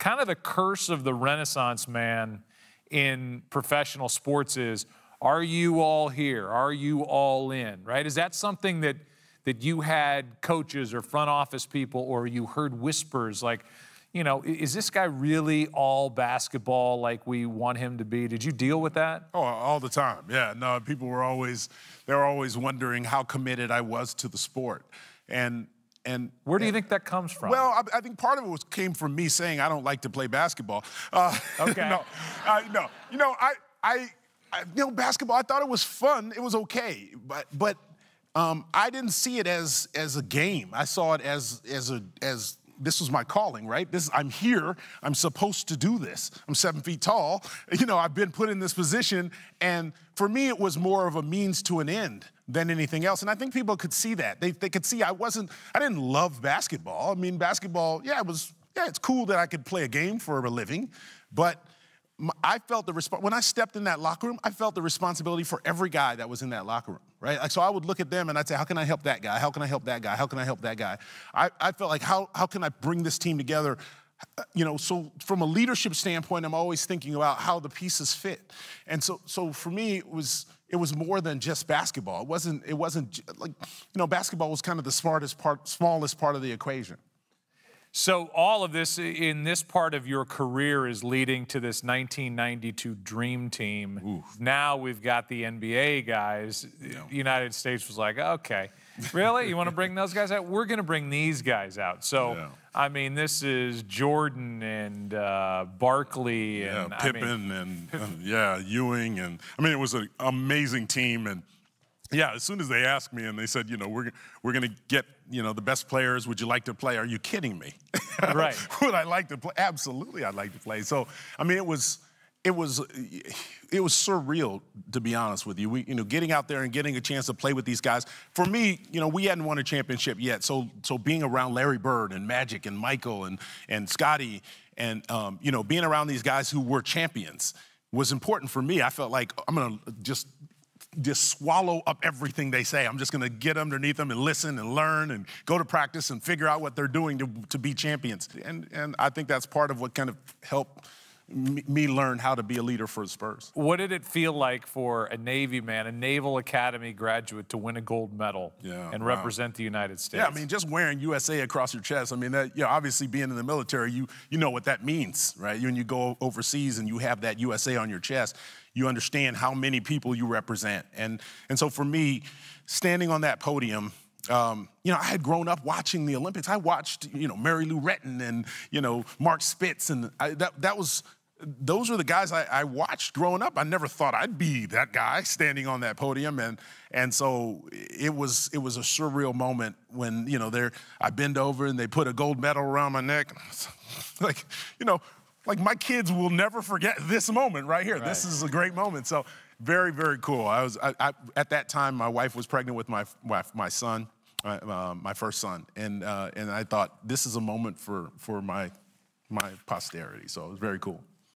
kind of the curse of the Renaissance man in professional sports is, are you all here? Are you all in, right? Is that something that you had coaches or front office people, or you heard whispers like, you know, is this guy really all basketball like we want him to be? Did you deal with that? Oh, all the time. Yeah, no, people were always wondering how committed I was to the sport. And where do you think that comes from? Well, I think part of it came from me saying I don't like to play basketball. Okay. No. Basketball, I thought it was fun. It was okay. But I didn't see it as a game. I saw it as this was my calling, right? I'm here. I'm supposed to do this. I'm 7 feet tall. You know, I've been put in this position. And for me, it was more of a means to an end than anything else. And I think people could see that. They could see I didn't love basketball. I mean, basketball, it's cool that I could play a game for a living. But I felt when I stepped in that locker room, I felt the responsibility for every guy that was in that locker room, right? Like, so I would look at them and I'd say, how can I help that guy? How can I help that guy? How can I help that guy? I felt like, how can I bring this team together? You know, so from a leadership standpoint, I'm always thinking about how the pieces fit. And so for me, it was more than just basketball. It wasn't like, you know, basketball was kind of the smallest part of the equation. So all of this in this part of your career is leading to this 1992 Dream Team. Oof. Now we've got the NBA guys. Yeah. The United States was like, okay, really? You want to bring those guys out? We're going to bring these guys out. So, yeah. I mean, this is Jordan and Barkley and Pippen and Ewing. And I mean, it was an amazing team. And yeah, as soon as they asked me and they said, you know, we're going to get, you know, the best players. Would you like to play? Are you kidding me? Right. Would I like to play? Absolutely, I'd like to play. So, I mean, it was surreal, to be honest with you. Getting out there and getting a chance to play with these guys. For me, you know, we hadn't won a championship yet. So being around Larry Bird and Magic and Michael and Scotty and, you know, being around these guys who were champions was important for me. I felt like I'm going to just swallow up everything they say. I'm just going to get underneath them and listen and learn and go to practice and figure out what they're doing to be champions. And I think that's part of what kind of helped me learn how to be a leader for the Spurs. What did it feel like for a Navy man, a Naval Academy graduate, to win a gold medal and represent the United States? Yeah, I mean, just wearing USA across your chest, I mean, obviously being in the military, you know what that means, right? When you go overseas and you have that USA on your chest, you understand how many people you represent. And so for me, standing on that podium, you know, I had grown up watching the Olympics. I watched, you know, Mary Lou Retton and, you know, Mark Spitz, and those were the guys I watched growing up. I never thought I'd be that guy standing on that podium, and so it was a surreal moment when, you know, I bend over and they put a gold medal around my neck, like, you know, like my kids will never forget this moment right here. Right. This is a great moment. So very, very cool. At that time, my wife was pregnant with my son, my first son, and I thought this is a moment for my posterity. So it was very cool.